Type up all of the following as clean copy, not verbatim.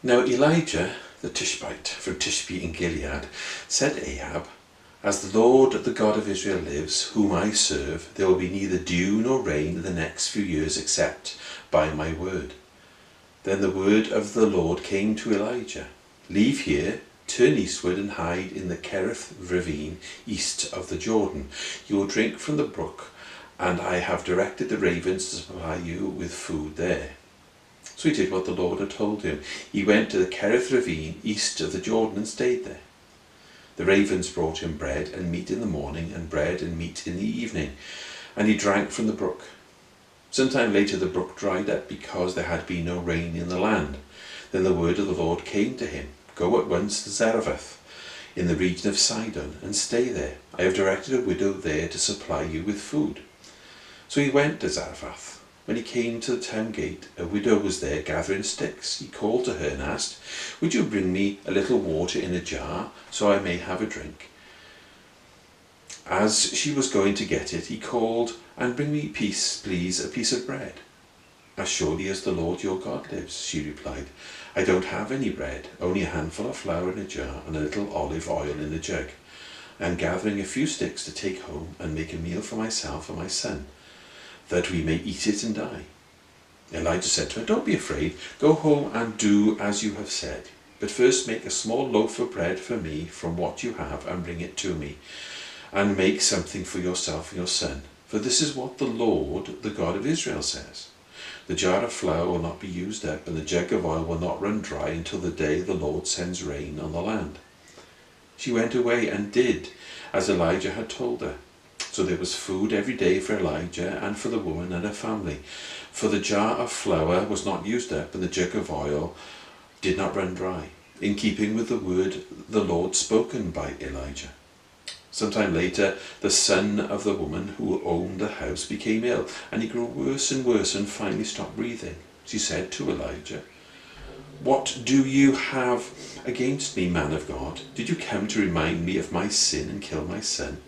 Now Elijah the Tishbite from Tishbe in Gilead said to Ahab, "As the Lord, the God of Israel lives, whom I serve, there will be neither dew nor rain in the next few years except by my word." Then the word of the Lord came to Elijah, "Leave here, turn eastward and hide in the Kerith ravine east of the Jordan. You will drink from the brook, and I have directed the ravens to supply you with food there." So he did what the Lord had told him. He went to the Kerith ravine east of the Jordan and stayed there. The ravens brought him bread and meat in the morning, and bread and meat in the evening, and he drank from the brook. Sometime later the brook dried up because there had been no rain in the land. Then the word of the Lord came to him, "Go at once to Zarephath in the region of Sidon and stay there. I have directed a widow there to supply you with food." So he went to Zarephath. When he came to the town gate, a widow was there gathering sticks. He called to her and asked, "Would you bring me a little water in a jar so I may have a drink?" As she was going to get it, he called, "And bring me please, a piece of bread." "As surely as the Lord your God lives," she replied, "I don't have any bread, only a handful of flour in a jar and a little olive oil in a jug. I am gathering a few sticks to take home and make a meal for myself and my son, that we may eat it and die." Elijah said to her, "Don't be afraid. Go home and do as you have said. But first make a small loaf of bread for me from what you have and bring it to me. And make something for yourself and your son. For this is what the Lord, the God of Israel, says. The jar of flour will not be used up, and the jug of oil will not run dry until the day the Lord sends rain on the land." She went away and did as Elijah had told her. So there was food every day for Elijah and for the woman and her family. For the jar of flour was not used up, and the jug of oil did not run dry, in keeping with the word the Lord spoken by Elijah. Sometime later, the son of the woman who owned the house became ill, and he grew worse and worse and finally stopped breathing. She said to Elijah, "What do you have against me, man of God? Did you come to remind me of my sin and kill my son?"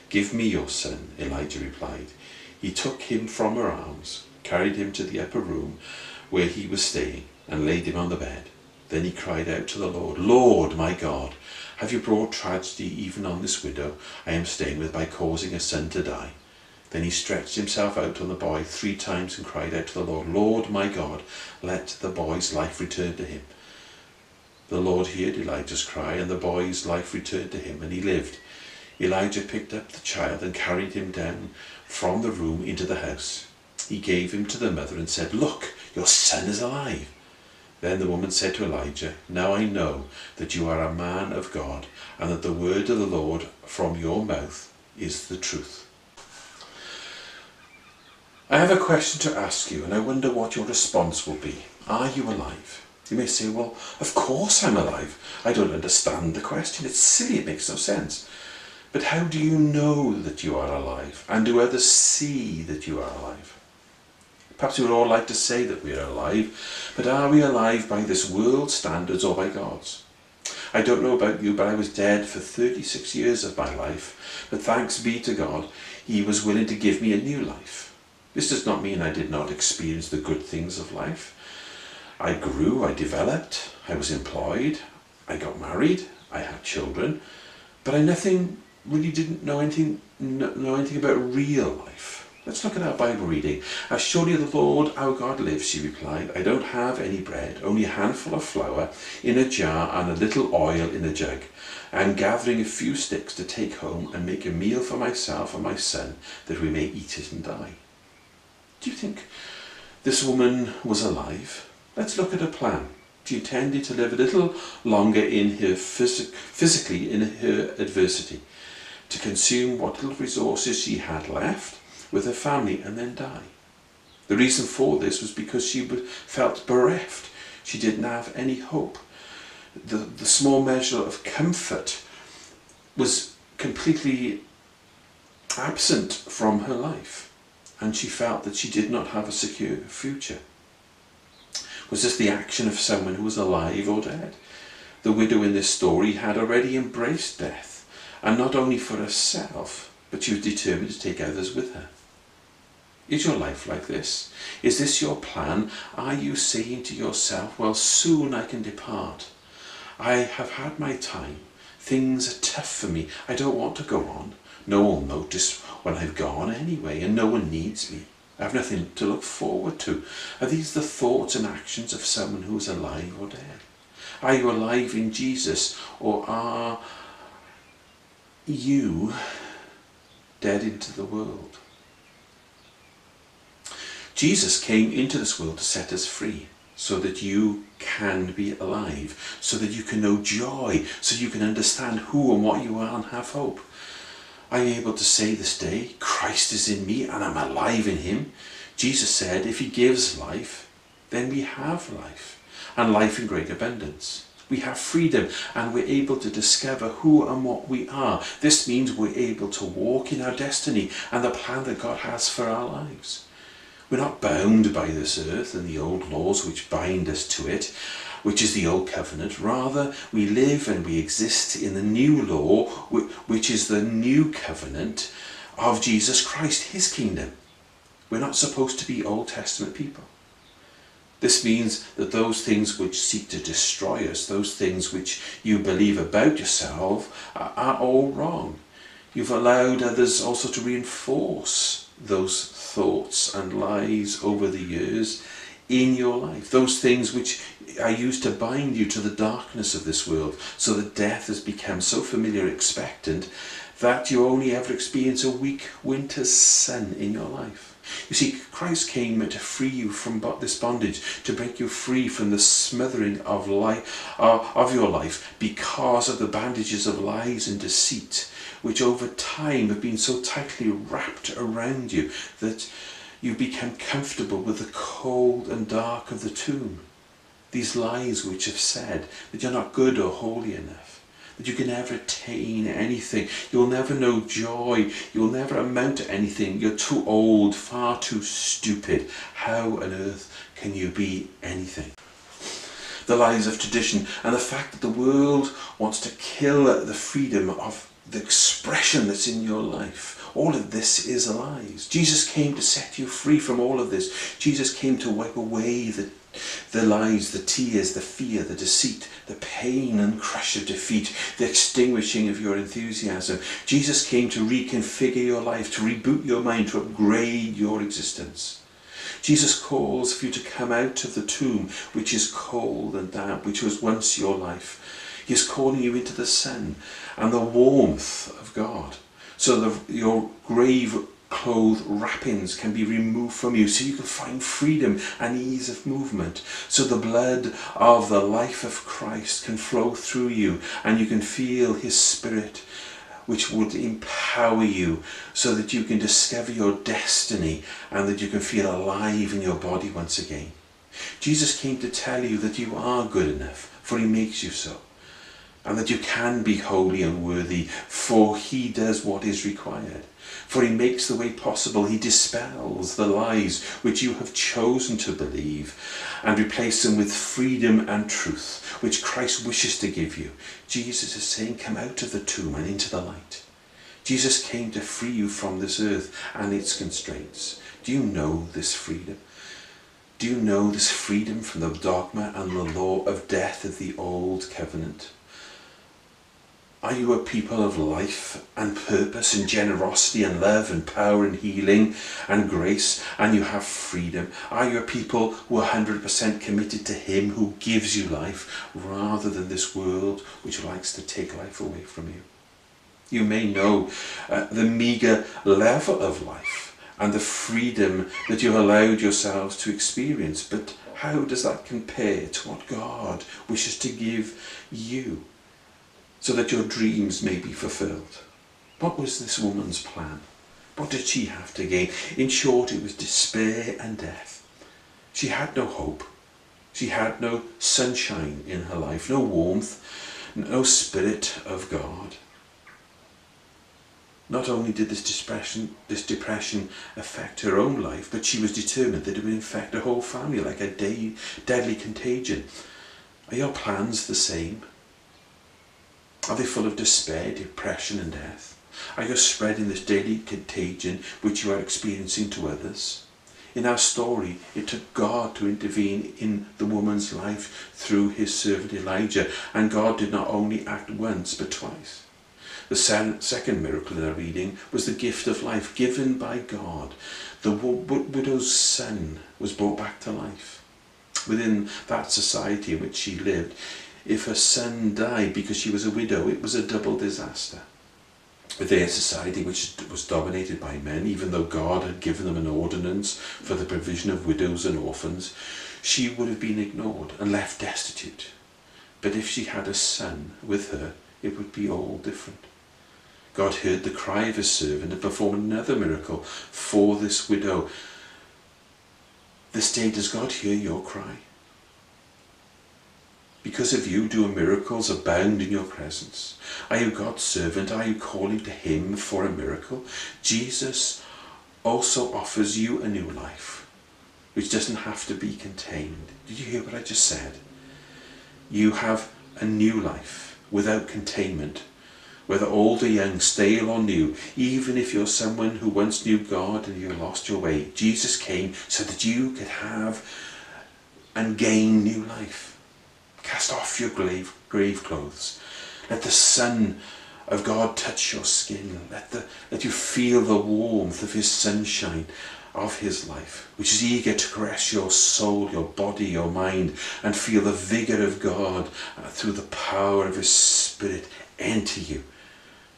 "Give me your son," Elijah replied. He took him from her arms, carried him to the upper room where he was staying, and laid him on the bed. Then he cried out to the Lord, "Lord, my God, have you brought tragedy even on this widow I am staying with by causing her son to die?" Then he stretched himself out on the boy 3 times and cried out to the Lord, "Lord, my God, let the boy's life return to him." The Lord heard Elijah's cry, and the boy's life returned to him, and he lived. Elijah picked up the child and carried him down from the room into the house. He gave him to the mother and said, "Look, your son is alive." Then the woman said to Elijah, "Now I know that you are a man of God, and that the word of the Lord from your mouth is the truth." I have a question to ask you, and I wonder what your response will be. Are you alive? You may say, "Well, of course I'm alive. I don't understand the question. It's silly. It makes no sense." But how do you know that you are alive? And do others see that you are alive? Perhaps we would all like to say that we are alive, but are we alive by this world's standards or by God's? I don't know about you, but I was dead for 36 years of my life, but thanks be to God, He was willing to give me a new life. This does not mean I did not experience the good things of life. I grew, I developed, I was employed, I got married, I had children, but I really didn't know anything about real life. Let's look at our Bible reading. "As surely as the Lord our God lives," she replied, "I don't have any bread, only a handful of flour in a jar and a little oil in a jug. I am gathering a few sticks to take home and make a meal for myself and my son, that we may eat it and die." Do you think this woman was alive? Let's look at her plan. She intended to live a little longer in her physically in her adversity, to consume what little resources she had left with her family and then die. The reason for this was because she felt bereft. She didn't have any hope. The small measure of comfort was completely absent from her life, and she felt that she did not have a secure future. Was this the action of someone who was alive or dead? The widow in this story had already embraced death, and not only for herself, but she was determined to take others with her. Is your life like this? Is this your plan? Are you saying to yourself, well, soon I can depart. I have had my time. Things are tough for me. I don't want to go on. No one will notice when I've gone anyway, and no one needs me. I have nothing to look forward to. Are these the thoughts and actions of someone who is alive or dead? Are you alive in Jesus, or are you dead into the world? Jesus came into this world to set us free, so that you can be alive, so that you can know joy, so you can understand who and what you are and have hope. Are you able to say this day, Christ is in me and I'm alive in him? Jesus said, if he gives life, then we have life, and life in great abundance. We have freedom, and we're able to discover who and what we are. This means we're able to walk in our destiny and the plan that God has for our lives. We're not bound by this earth and the old laws which bind us to it, which is the old covenant. Rather, we live and we exist in the new law, which is the new covenant of Jesus Christ, his kingdom. We're not supposed to be Old Testament people. This means that those things which seek to destroy us, those things which you believe about yourself, are all wrong. You've allowed others also to reinforce those thoughts and lies over the years in your life. Those things which are used to bind you to the darkness of this world, so that death has become so familiar, expectant, that you only ever experience a weak winter's sun in your life. You see, Christ came to free you from this bondage, to break you free from the smothering of your life because of the bandages of lies and deceit, which over time have been so tightly wrapped around you that you become comfortable with the cold and dark of the tomb. These lies which have said that you're not good or holy enough, that you can never attain anything, you'll never know joy, you'll never amount to anything, you're too old, far too stupid, how on earth can you be anything? The lies of tradition and the fact that the world wants to kill the freedom of the expression that's in your life. All of this is lies. Jesus came to set you free from all of this. Jesus came to wipe away the lies, the tears, the fear, the deceit, the pain and crush of defeat, the extinguishing of your enthusiasm. Jesus came to reconfigure your life, to reboot your mind, to upgrade your existence. Jesus calls for you to come out of the tomb, which is cold and damp, which was once your life. He is calling you into the sun and the warmth of God, so that your grave clothed wrappings can be removed from you, so you can find freedom and ease of movement, so the blood of the life of Christ can flow through you and you can feel his Spirit, which would empower you so that you can discover your destiny and that you can feel alive in your body once again. Jesus came to tell you that you are good enough, for he makes you so, and that you can be holy and worthy, for he does what is required. For he makes the way possible. He dispels the lies which you have chosen to believe and replace them with freedom and truth, which Christ wishes to give you. Jesus is saying, come out of the tomb and into the light. Jesus came to free you from this earth and its constraints. Do you know this freedom? Do you know this freedom from the dogma and the law of death of the old covenant? Are you a people of life and purpose and generosity and love and power and healing and grace, and you have freedom? Are you a people who are 100% committed to him who gives you life, rather than this world which likes to take life away from you? You may know the meagre level of life and the freedom that you allowed yourselves to experience, but how does that compare to what God wishes to give you, so that your dreams may be fulfilled? What was this woman's plan? What did she have to gain? In short, it was despair and death. She had no hope. She had no sunshine in her life, no warmth, no Spirit of God. Not only did this depression affect her own life, but she was determined that it would infect her whole family like a deadly contagion. Are your plans the same? Are they full of despair, depression and death? Are you spreading this daily contagion which you are experiencing to others? In our story, it took God to intervene in the woman's life through his servant Elijah, and God did not only act once but twice. The second miracle in our reading was the gift of life given by God. The widow's son was brought back to life. Within that society in which she lived, if her son died because she was a widow, it was a double disaster. Within a society which was dominated by men, even though God had given them an ordinance for the provision of widows and orphans, she would have been ignored and left destitute. But if she had a son with her, it would be all different. God heard the cry of his servant and performed another miracle for this widow. This day, does God hear your cry? Because of you, do miracles abound in your presence? Are you God's servant? Are you calling to him for a miracle? Jesus also offers you a new life, which doesn't have to be contained. Did you hear what I just said? You have a new life without containment, whether old or young, stale or new. Even if you're someone who once knew God and you lost your way, Jesus came so that you could have and gain new life. Cast off your grave clothes. Let the Son of God touch your skin. Let you feel the warmth of his sunshine, of his life, which is eager to caress your soul, your body, your mind, and feel the vigour of God through the power of his Spirit enter you,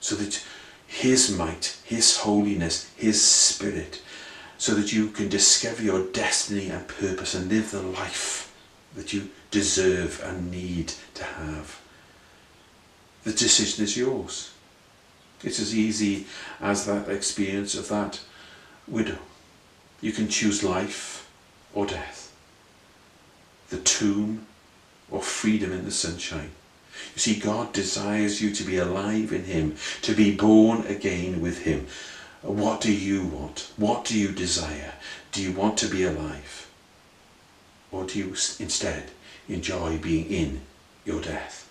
so that his might, his holiness, his Spirit, so that you can discover your destiny and purpose and live the life that you deserve and need to have. The decision is yours. It's as easy as that experience of that widow. You can choose life or death, the tomb or freedom in the sunshine. You see, God desires you to be alive in him, to be born again with him. What do you want? What do you desire? Do you want to be alive? Or do you instead enjoy being in your death?